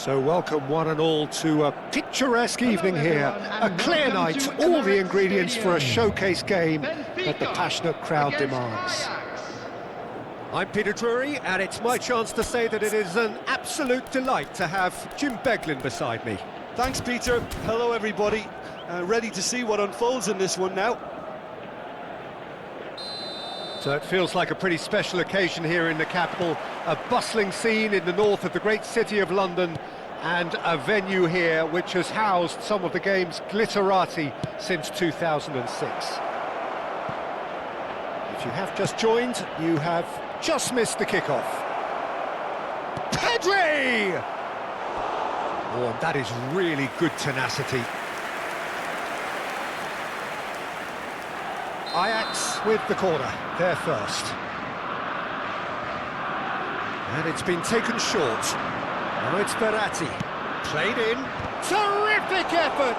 So welcome one and all to a picturesque evening here, a clear night, all the ingredients for a showcase game that the passionate crowd demands. I'm Peter Drury, and it's my chance to say that it is an absolute delight to have Jim Beglin beside me. Thanks, Peter. Hello, everybody. Ready to see what unfolds in this one now. So it feels like a pretty special occasion here in the capital, a bustling scene in the north of the great city of London, and a venue here which has housed some of the game's glitterati since 2006. If you have just joined, you have just missed the kickoff. Pedri! Oh, and that is really good tenacity. Ajax with the corner, there first. And it's been taken short. Now it's Verratti. Played in. Terrific effort!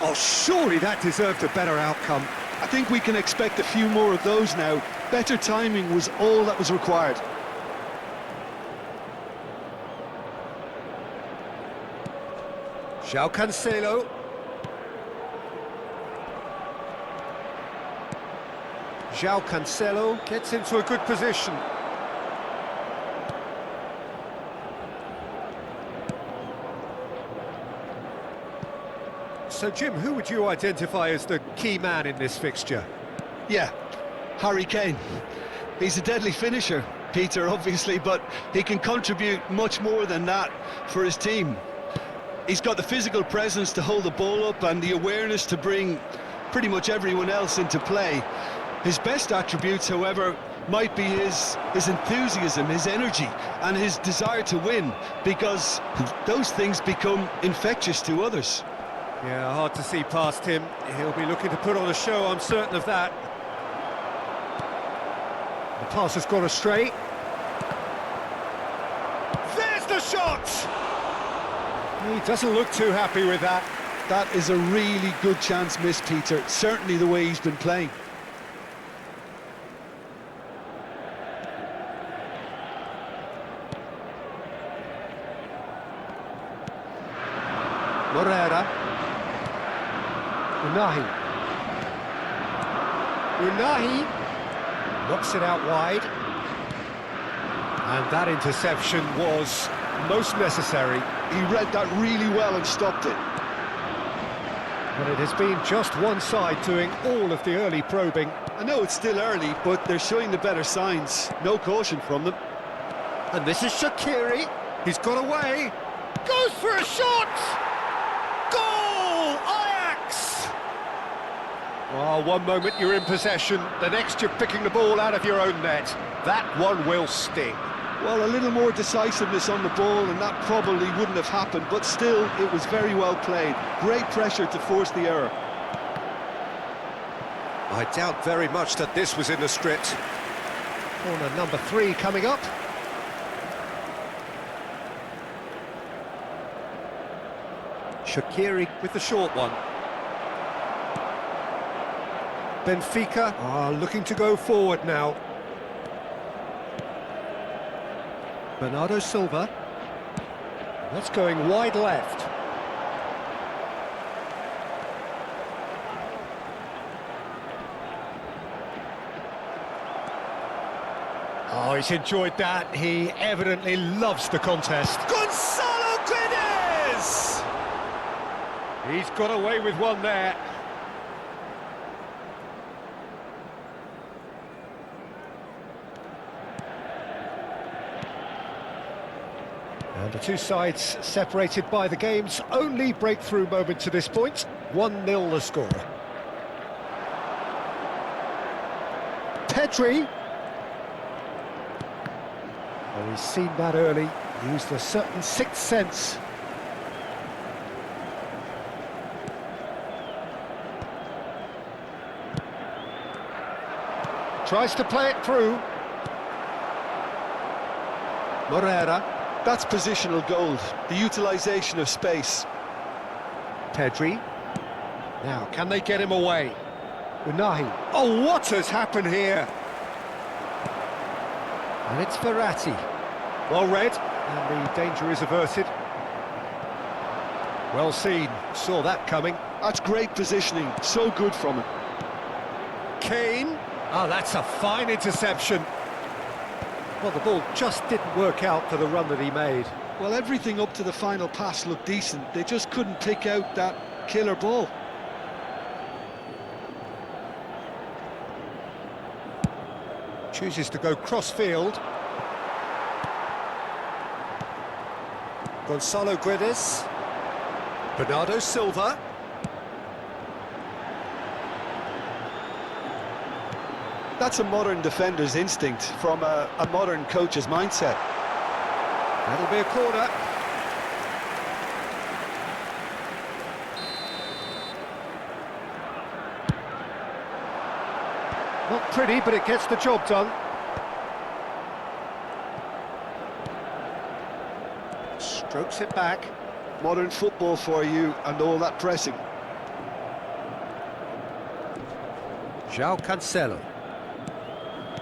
Oh, surely that deserved a better outcome. I think we can expect a few more of those now. Better timing was all that was required. João Cancelo. João Cancelo gets into a good position. So, Jim, who would you identify as the key man in this fixture? Yeah, Harry Kane. He's a deadly finisher, Peter, obviously, but he can contribute much more than that for his team. He's got the physical presence to hold the ball up and the awareness to bring pretty much everyone else into play. His best attributes, however, might be his enthusiasm, his energy, and his desire to win, because those things become infectious to others. Yeah, hard to see past him. He'll be looking to put on a show, I'm certain of that. The pass has gone astray. There's the shot! He doesn't look too happy with that. That is a really good chance missed, Peter. Certainly the way he's been playing. Morera. Unahi knocks it out wide, and that interception was most necessary. He read that really well and stopped it. But it has been just one side doing all of the early probing. I know it's still early, but they're showing the better signs. No caution from them. And this is Shaqiri. He's got away. Goes for a shot! Goal! Ajax! Oh, one moment you're in possession, the next you're picking the ball out of your own net. That one will sting. Well, a little more decisiveness on the ball and that probably wouldn't have happened, but still, it was very well played. Great pressure to force the error. I doubt very much that this was in the script. Corner number 3 coming up. Shaqiri with the short one. Benfica are looking to go forward now. Bernardo Silva. That's going wide left. Oh, he's enjoyed that. He evidently loves the contest. Gonzalo Guedes! He's got away with one there. And the two sides separated by the game's only breakthrough moment to this point. 1-0 the score. Pedri. Oh, he's seen that early. Used a certain sixth sense. Tries to play it through. Morera. That's positional gold, the utilisation of space. Pedri. Now, can they get him away? Unahi. Oh, what has happened here? And it's Verratti. Well read, and the danger is averted. Well seen, saw that coming. That's great positioning, so good from him. Kane. Oh, that's a fine interception. Well, the ball just didn't work out for the run that he made. Well, everything up to the final pass looked decent. They just couldn't pick out that killer ball. Chooses to go cross-field. Gonzalo Guedes. Bernardo Silva. That's a modern defender's instinct from a modern coach's mindset. That'll be a corner. Not pretty, but it gets the job done. Strokes it back. Modern football for you and all that pressing. João Cancelo.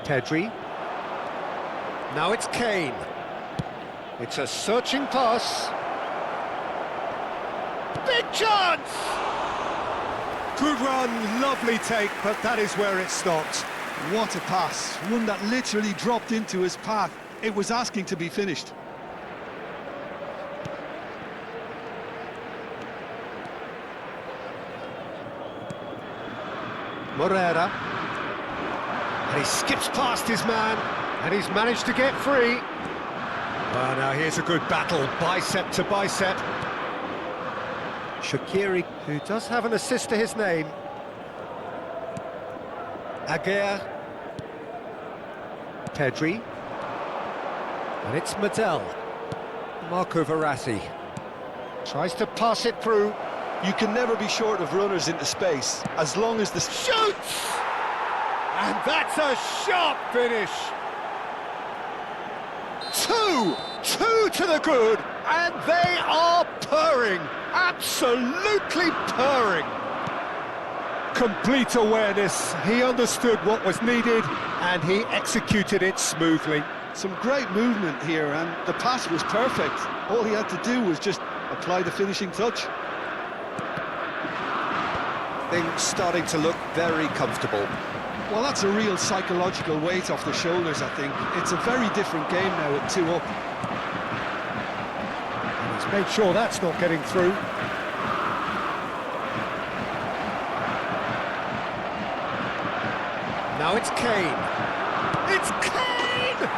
Pedri. Now it's Kane. It's a searching pass. Big chance! Good run, lovely take, but that is where it stopped. What a pass, one that literally dropped into his path. It was asking to be finished. Morera. And he skips past his man, and he's managed to get free. Oh, now here's a good battle, bicep to bicep. Shaqiri, who does have an assist to his name. Aguirre. Pedri. And it's Medel. Marco Verratti. Tries to pass it through. You can never be short of runners into space, as long as the... Shoots! And that's a sharp finish. Two to the good, and they are purring, absolutely purring. Complete awareness, he understood what was needed, and he executed it smoothly. Some great movement here, and the pass was perfect. All he had to do was just apply the finishing touch. Things starting to look very comfortable. Well, that's a real psychological weight off the shoulders, I think. It's a very different game now at 2 up. And he's made sure that's not getting through. Now it's Kane. It's Kane!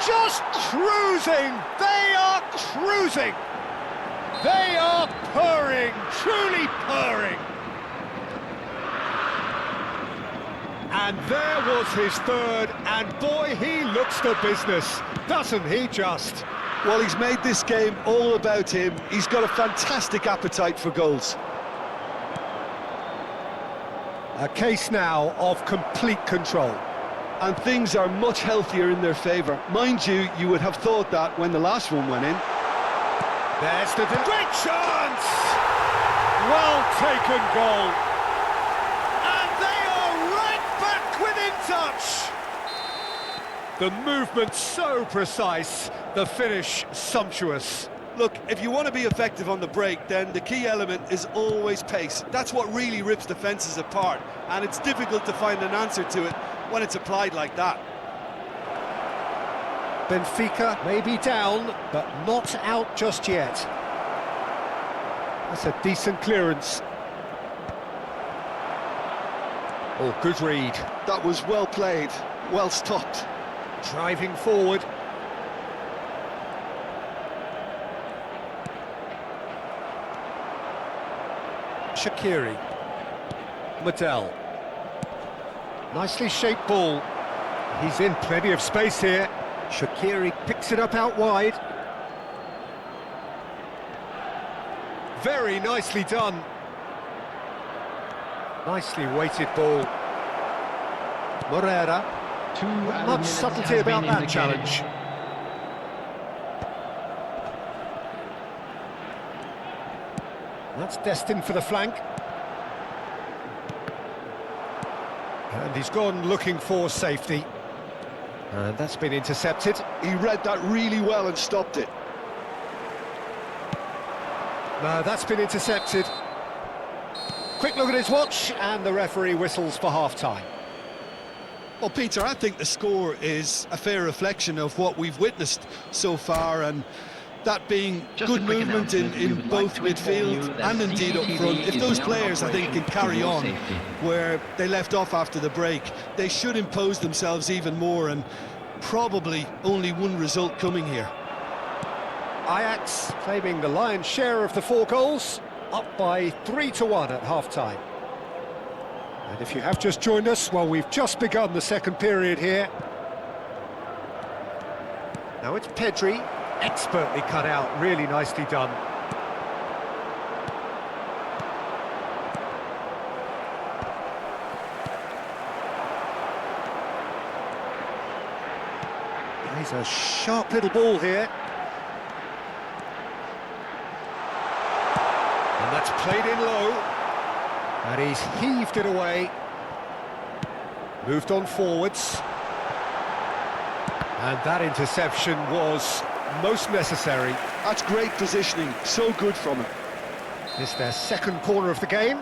Just cruising! They are cruising! They are purring, truly purring! And there was his third, and boy, he looks the business, doesn't he just? Well, he's made this game all about him. He's got a fantastic appetite for goals. A case now of complete control. And things are much healthier in their favour. Mind you, you would have thought that when the last one went in. There's the great chance! Well taken goal. And they are right back within touch. The movement so precise, the finish sumptuous. Look, if you want to be effective on the break, then the key element is always pace. That's what really rips defences apart, and it's difficult to find an answer to it when it's applied like that. Benfica may be down, but not out just yet. That's a decent clearance. Oh, good read. That was well played, well stopped. Driving forward. Shaqiri. Mattel. Nicely shaped ball. He's in plenty of space here. Shaqiri picks it up out wide. Very nicely done. Nicely weighted ball. Morera. Much subtlety about that challenge. That's destined for the flank. And he's gone looking for safety. And that's been intercepted. He read that really well and stopped it. No, that's been intercepted. Quick look at his watch, and the referee whistles for half-time. Well, Peter, I think the score is a fair reflection of what we've witnessed so far, and that being good movement in both midfield and indeed up front. If those players, I think, can carry on where they left off after the break, they should impose themselves even more, and probably only one result coming here. Ajax claiming the lion's share of the 4 goals, up by 3-1 at half-time. And if you have just joined us, well, we've just begun the second period here. Now it's Pedri, expertly cut out, really nicely done. He's a sharp little ball here. And that's played in low. And he's heaved it away. Moved on forwards. And that interception was most necessary. That's great positioning, so good from him. It's their second corner of the game.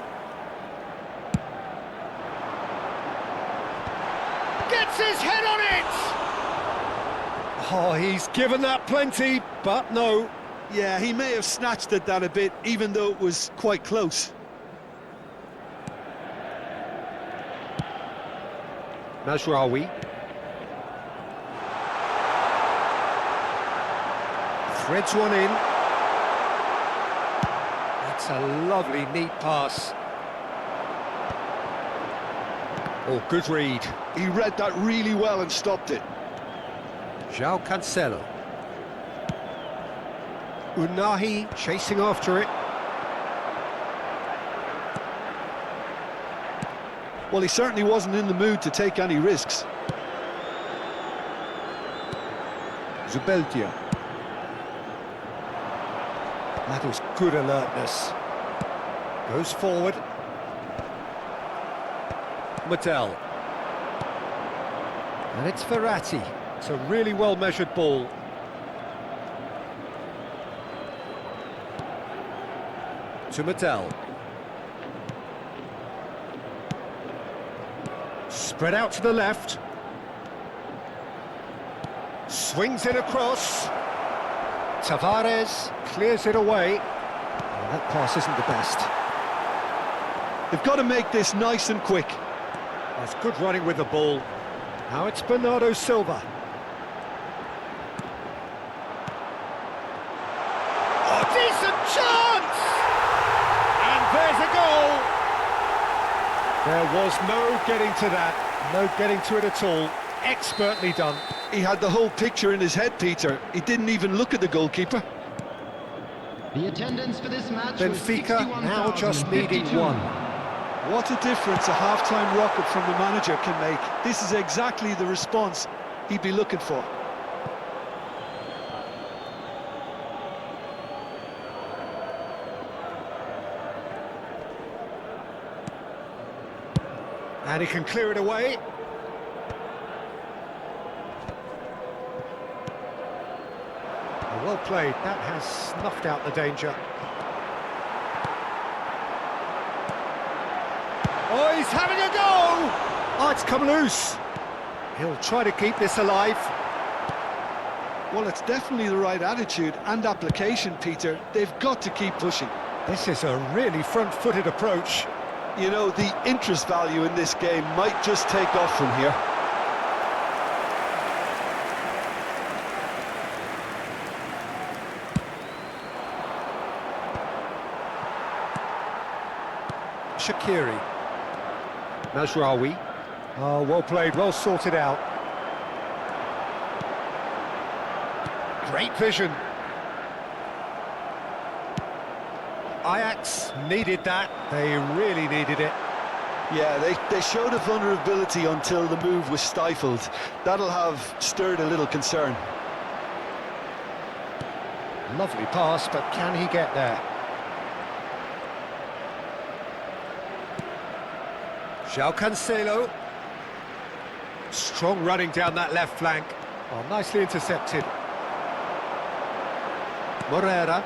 Gets his head on it! Oh, he's given that plenty, but no. Yeah, he may have snatched at that a bit, even though it was quite close. Mazraoui. Threads one in. That's a lovely, neat pass. Oh, good read. He read that really well and stopped it. João Cancelo. Unahi chasing after it. Well, he certainly wasn't in the mood to take any risks. Zubeldia. That was good alertness. Goes forward. Mattel. And it's Verratti. It's a really well-measured ball. To Mattel. Spread out to the left. Swings it across. Tavares clears it away. Oh, that pass isn't the best. They've got to make this nice and quick. That's good running with the ball. Now it's Bernardo Silva. Oh, decent chance! And there's a goal! There was no getting to that, no getting to it at all. Expertly done. He had the whole picture in his head, Peter. He didn't even look at the goalkeeper. The attendance for this match Benfica now just needing 1. What a difference a half-time rocket from the manager can make. This is exactly the response he'd be looking for. And he can clear it away. Well played, that has snuffed out the danger. Oh, he's having a go! Oh, it's come loose. He'll try to keep this alive. Well, it's definitely the right attitude and application, Peter. They've got to keep pushing. This is a really front-footed approach. You know, the interest value in this game might just take off from here. Shaqiri. Mazraoui. Oh, well played, well sorted out. Great vision. Ajax needed that. They really needed it. Yeah, they showed a vulnerability until the move was stifled. That'll have stirred a little concern. Lovely pass, but can he get there? João Cancelo. Strong running down that left flank. Oh, nicely intercepted. Moreira.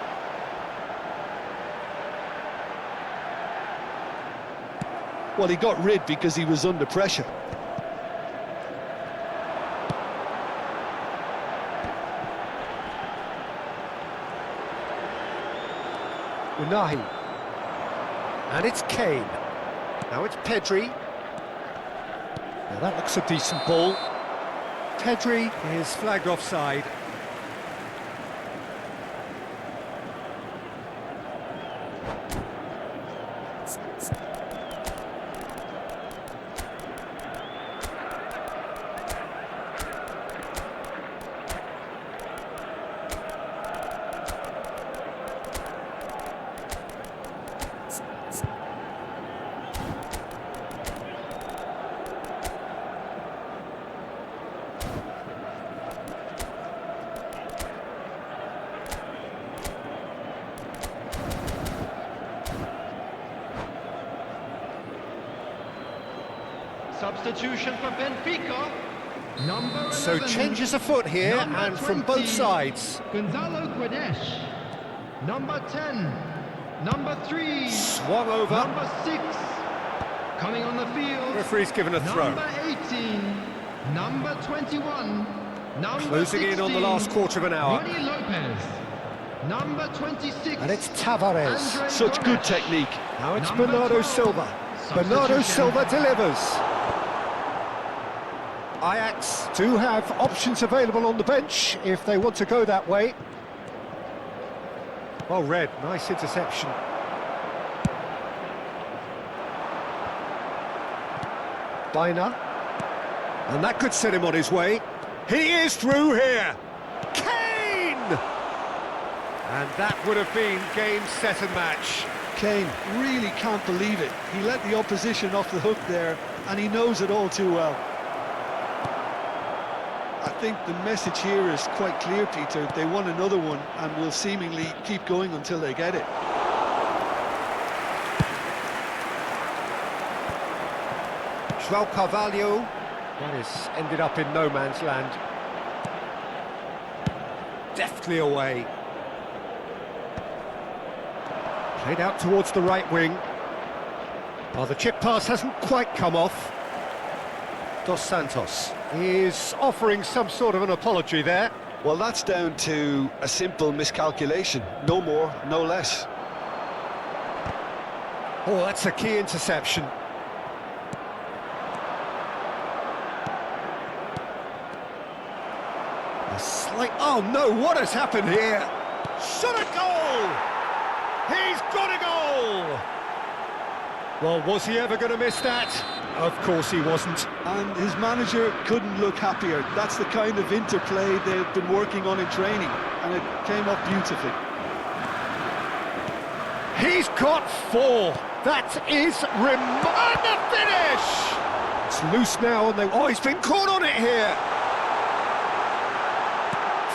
Well, he got rid because he was under pressure. Unahi. And it's Kane. Now it's Pedri. Now that looks a decent ball. Pedri is flagged offside. Substitution for Benfica. Number 11, So changes afoot here, and from both sides. Gonzalo Guedes. Number 10. Number 3. Swung over. Number 6. Coming on the field. Referee's given a throw. Number 18. Number 21. Number Closing 16, in on the last quarter of an hour. Ronnie Lopez. Number 26. And it's Tavares. Andre Such good Gomes. technique. Now it's Number Bernardo 12. Silva. Bernardo Substitution. Silva delivers. Ajax do have options available on the bench if they want to go that way. Well read, nice interception. Bina. And that could set him on his way. He is through here. Kane! And that would have been game, set and match. Kane really can't believe it. He let the opposition off the hook there, and he knows it all too well. I think the message here is quite clear, Peter. They want another one and will seemingly keep going until they get it. João Carvalho. That has ended up in no man's land. Deftly away. Played out towards the right wing. Oh, the chip pass hasn't quite come off. Dos Santos is offering some sort of an apology there. Well, that's down to a simple miscalculation. No more, no less. Oh, that's a key interception. A slight... Oh, no, what has happened here? Shot a goal! He's got a goal! Well, was he ever going to miss that? Of course he wasn't. And his manager couldn't look happier. That's the kind of interplay they've been working on in training, and it came off beautifully. He's got 4. That is and the finish! It's loose now, and oh, he's been caught on it here.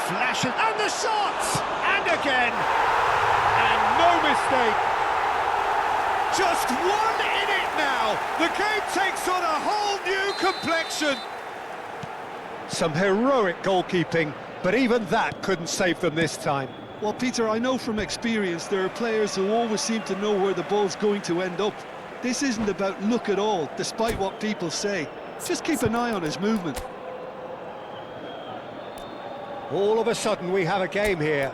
Flashes, and the shot! And again! And no mistake. Just one in it now. The game takes on a whole new complexion. Some heroic goalkeeping, but even that couldn't save them this time. Well, Peter, I know from experience there are players who always seem to know where the ball's going to end up. This isn't about luck at all, despite what people say. Just keep an eye on his movement. All of a sudden we have a game here.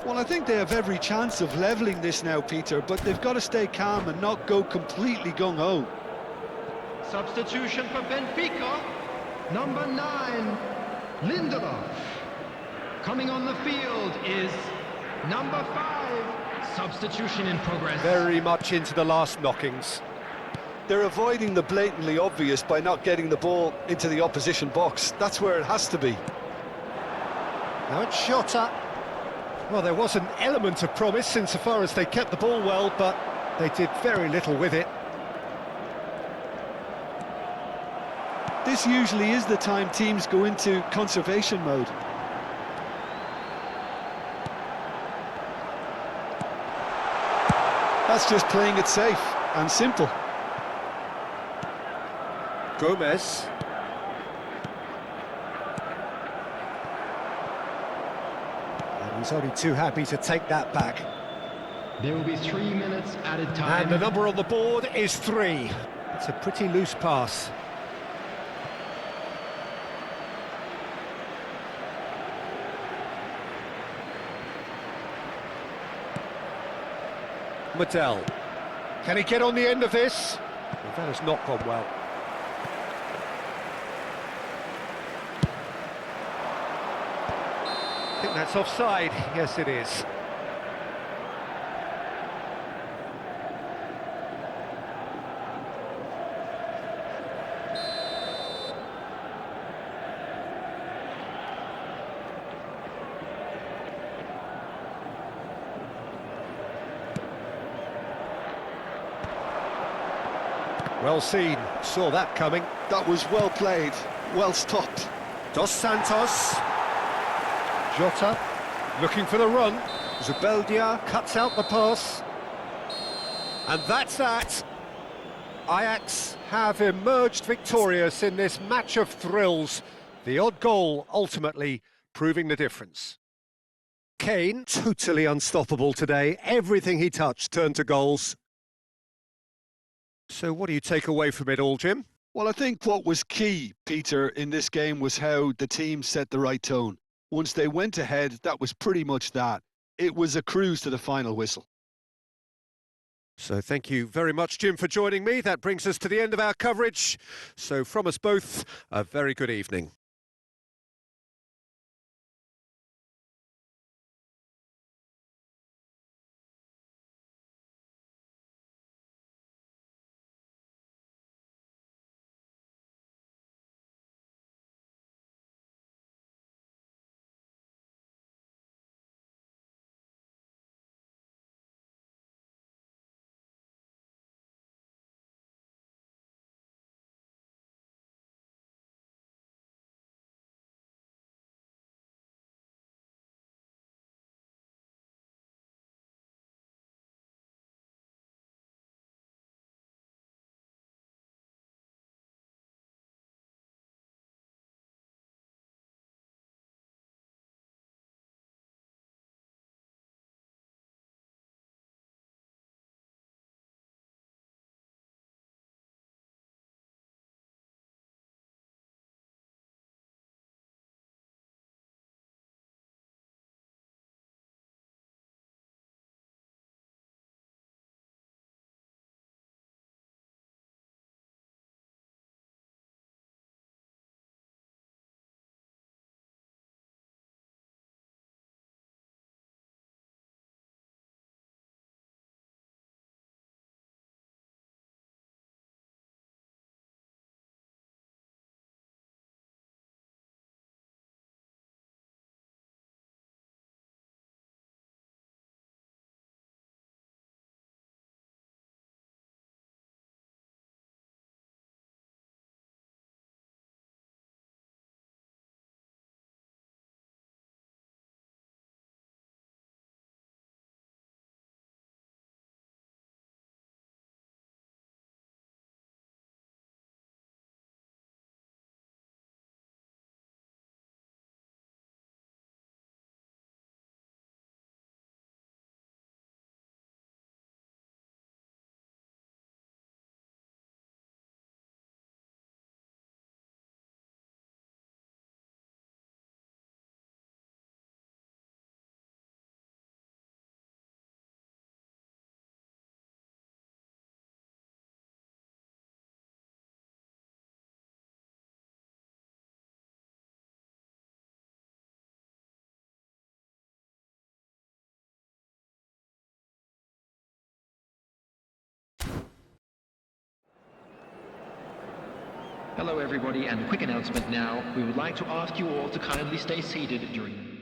Well, I think they have every chance of levelling this now, Peter, but they've got to stay calm and not go completely gung-ho. Substitution for Benfica. Number 9, Lindelof. Coming on the field is number 5. Substitution in progress. Very much into the last knockings. They're avoiding the blatantly obvious by not getting the ball into the opposition box. That's where it has to be. Now it's Jota. Well, there was an element of promise insofar as they kept the ball well, but they did very little with it. This usually is the time teams go into conservation mode. That's just playing it safe and simple. Gomez. And he's only too happy to take that back. There will be 3 minutes added time. And the number on the board is 3. It's a pretty loose pass. Medel. Can he get on the end of this? Well, that has not gone well. I think that's offside. Yes, it is. Well seen, saw that coming. That was well played, well stopped. Dos Santos. Jota, looking for the run. Zubeldia cuts out the pass. And that's that. Ajax have emerged victorious in this match of thrills. The odd goal ultimately proving the difference. Kane, totally unstoppable today. Everything he touched turned to goals. So what do you take away from it all, Jim? Well, I think what was key, Peter, in this game was how the team set the right tone. Once they went ahead, that was pretty much that. It was a cruise to the final whistle. So thank you very much, Jim, for joining me. That brings us to the end of our coverage. So from us both, a very good evening. Hello everybody, and a quick announcement now. We would like to ask you all to kindly stay seated during